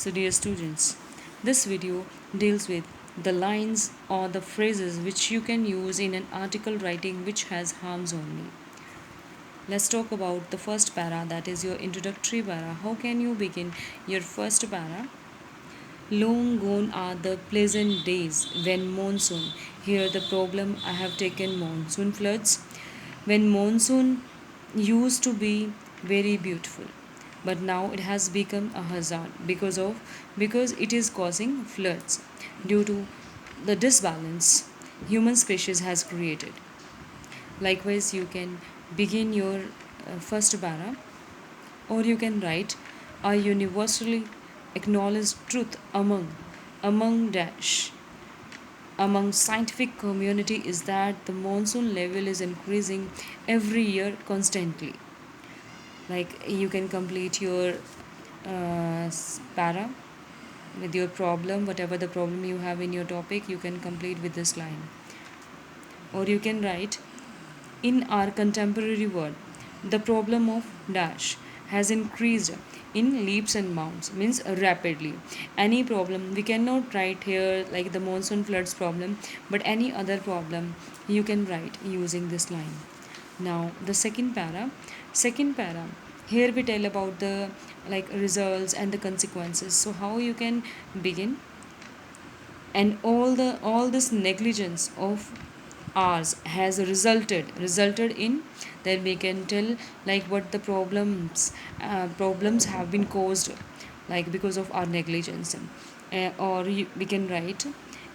So dear students, this video deals with the lines or the phrases which you can use in an article writing which has harms only. Let's talk about the first para, that is your introductory para. How can you begin your first para? Long gone are the pleasant days when monsoon. Here the problem I have taken monsoon floods. When monsoon used to be very beautiful, but now it has become a hazard because it is causing floods due to the disbalance human species has created. Likewise, you can begin your first para, or you can write a universally acknowledged truth among dash among scientific community is that the monsoon level is increasing every year constantly. Like you can complete your para with your problem, whatever the problem you have in your topic, you can complete with this line. Or you can write, in our contemporary world, the problem of dash has increased in leaps and bounds, means rapidly. Any problem, we cannot write here like the monsoon floods problem, but any other problem you can write using this line. Now, the second para, here we tell about the like results and the consequences. So, how you can begin, and all this negligence of ours has resulted in that we can tell like what the problems have been caused like because of our negligence. We can write,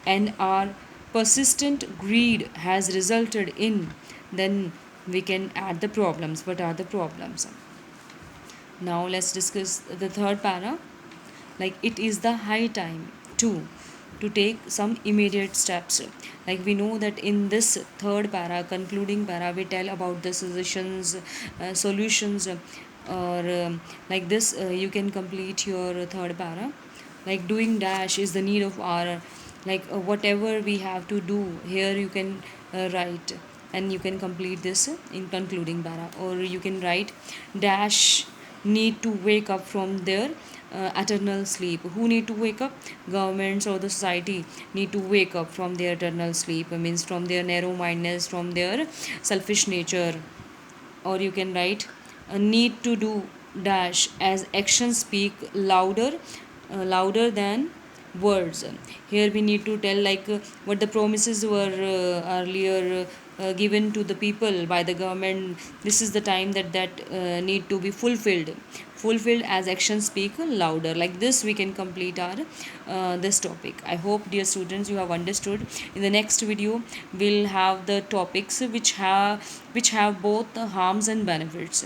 and our persistent greed has resulted in, then we can add the problems. What are the problems? Now let's discuss the third para. Like it is the high time to take some immediate steps. Like we know that in this third para, concluding para, we tell about the solutions, or like this you can complete your third para. Like doing dash is the need of our, like whatever we have to do here you can write, and you can complete this in concluding para. Or you can write, dash need to wake up from their eternal sleep. Who need to wake up? Governments or the society need to wake up from their eternal sleep, means from their narrow mindedness, from their selfish nature. Or you can write, a need to do dash as actions speak louder than words. Here we need to tell like what the promises were earlier given to the people by the government. This is the time that need to be fulfilled as actions speak louder. Like this we can complete our this topic. I hope dear students you have understood. In the next video we'll have the topics which have both the harms and benefits.